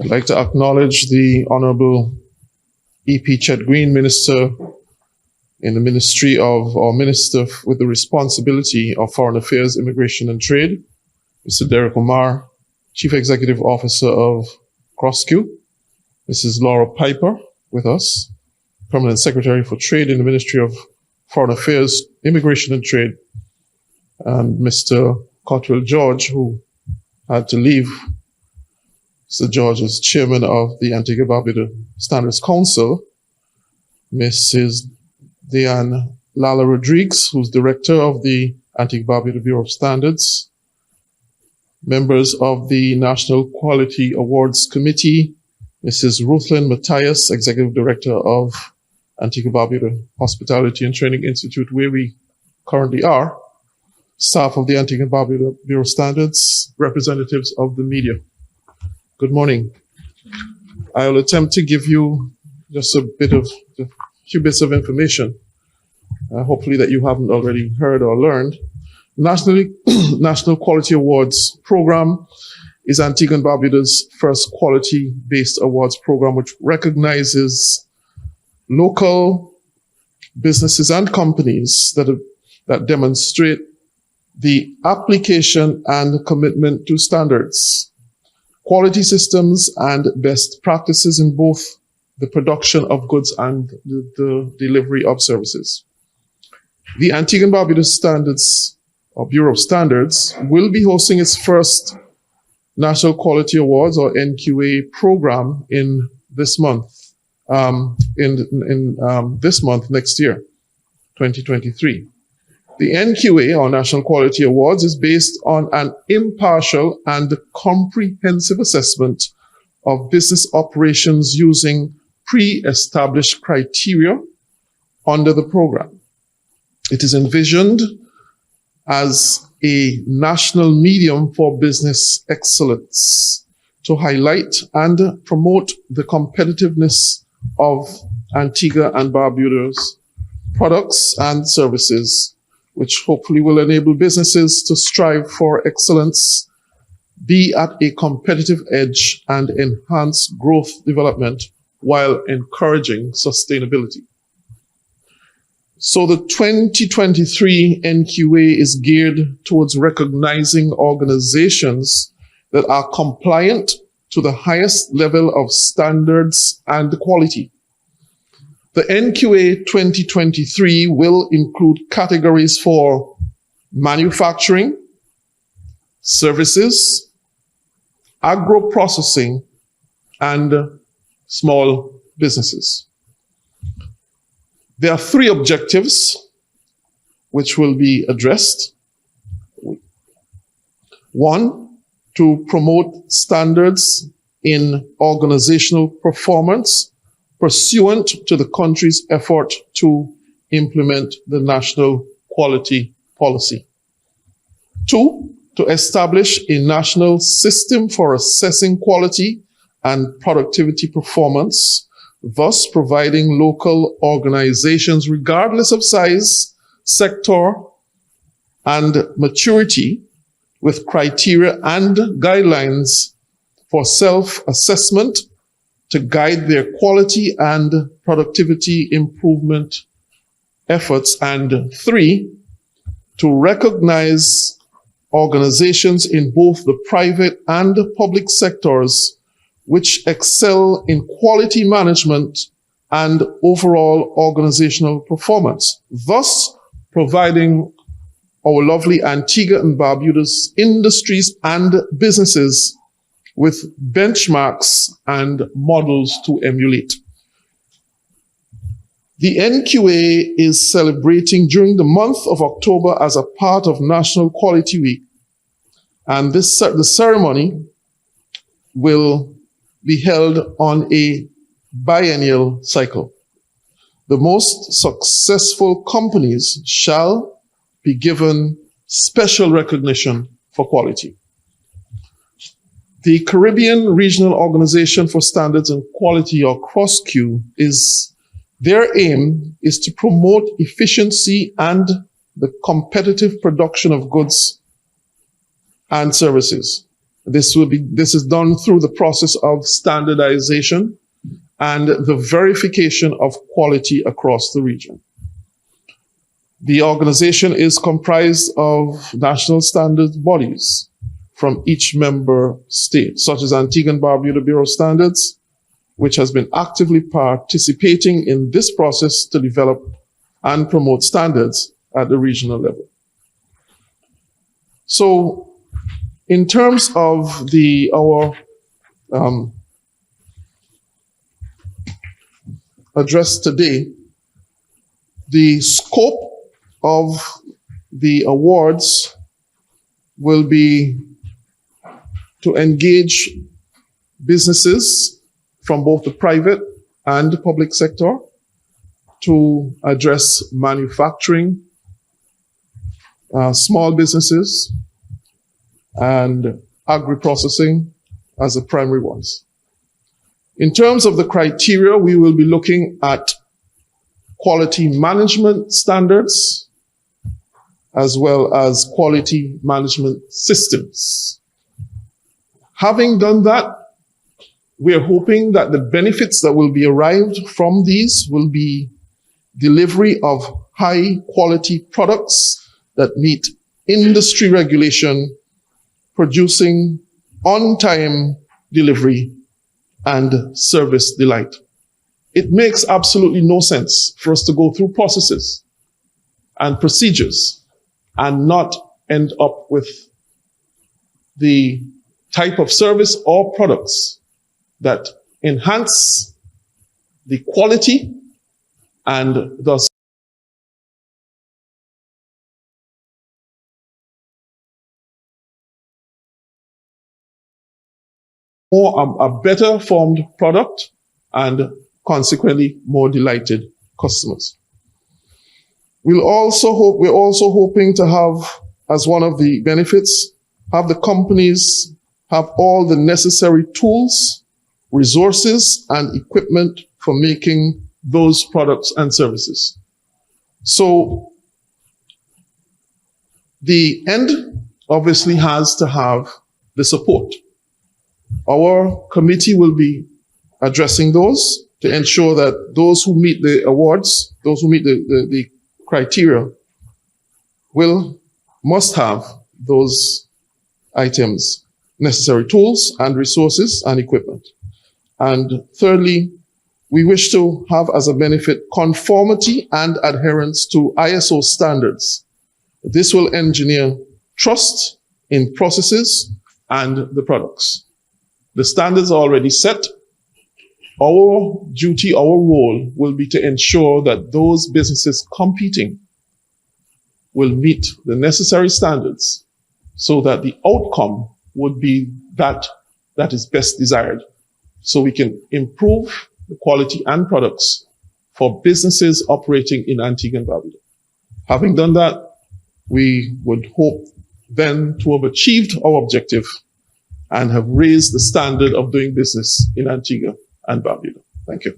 I'd like to acknowledge the Honorable E.P. Chet Green, Minister in the Ministry of, or Minister with the responsibility of Foreign Affairs, Immigration and Trade, Mr. Derek Omar, Chief Executive Officer of CrossQ, Mrs. Laura Piper with us, Permanent Secretary for Trade in the Ministry of Foreign Affairs, Immigration and Trade, and Mr. Cotwell George, who had to leave. Mr. George is Chairman of the Antigua Barbuda Standards Council, Mrs. Diane Lala Rodriguez, who's Director of the Antigua Barbuda Bureau of Standards, members of the National Quality Awards Committee, Mrs. Ruthlyn Matthias, Executive Director of Antigua Barbuda Hospitality and Training Institute, where we currently are, staff of the Antigua Barbuda Bureau of Standards, representatives of the media. Good morning. I will attempt to give you just a few bits of information, hopefully that you haven't already heard or learned. National Quality Awards Program is Antigua and Barbuda's first quality-based awards program, which recognizes local businesses and companies that demonstrate the application and commitment to standards, quality systems, and best practices in both the production of goods and the delivery of services. The Antigua and Barbuda Standards, or Bureau of Standards, will be hosting its first National Quality Awards, or NQA, program in this month, this month next year, 2023. The NQA, or National Quality Awards, is based on an impartial and comprehensive assessment of business operations using pre-established criteria under the program. It is envisioned as a national medium for business excellence to highlight and promote the competitiveness of Antigua and Barbuda's products and services, which hopefully will enable businesses to strive for excellence, be at a competitive edge, and enhance growth development while encouraging sustainability. So the 2023 NQA is geared towards recognizing organizations that are compliant to the highest level of standards and quality. The NQA 2023 will include categories for manufacturing, services, agro-processing, and small businesses. There are three objectives which will be addressed. One, to promote standards in organizational performance pursuant to the country's effort to implement the national quality policy. Two, to establish a national system for assessing quality and productivity performance, thus providing local organizations, regardless of size, sector, and maturity, with criteria and guidelines for self-assessment to guide their quality and productivity improvement efforts. And three, to recognize organizations in both the private and public sectors which excel in quality management and overall organizational performance, thus providing our lovely Antigua and Barbuda's industries and businesses with benchmarks and models to emulate. The NQA is celebrating during the month of October as a part of National Quality Week, and the ceremony will be held on a biennial cycle. The most successful companies shall be given special recognition for quality. The Caribbean Regional Organization for Standards and Quality, or CrossQ, their aim is to promote efficiency and the competitive production of goods and services. This is done through the process of standardization and the verification of quality across the region. The organization is comprised of national standards bodies from each member state, such as Antigua and Barbuda Bureau of Standards, which has been actively participating in this process to develop and promote standards at the regional level. So, in terms of our address today, the scope of the awards will be to engage businesses from both the private and the public sector to address manufacturing, small businesses, and agri-processing as the primary ones. In terms of the criteria, we will be looking at quality management standards as well as quality management systems. Having done that, we are hoping that the benefits that will be derived from these will be delivery of high quality products that meet industry regulation, producing on-time delivery and service delight. It makes absolutely no sense for us to go through processes and procedures and not end up with the type of service or products that enhance the quality and thus a better formed product and consequently more delighted customers. We're also hoping to have, as one of the benefits, have the companies have all the necessary tools, resources, and equipment for making those products and services. So the end obviously has to have the support. Our committee will be addressing those to ensure that those who meet the awards, those who meet the criteria, must have those items, necessary tools and resources and equipment. And thirdly, we wish to have as a benefit conformity and adherence to ISO standards. This will engineer trust in processes and the products. The standards are already set. Our duty, our role will be to ensure that those businesses competing will meet the necessary standards so that the outcome would be that is best desired. So we can improve the quality and products for businesses operating in Antigua and Barbuda. Having done that, we would hope then to have achieved our objective and have raised the standard of doing business in Antigua and Barbuda. Thank you.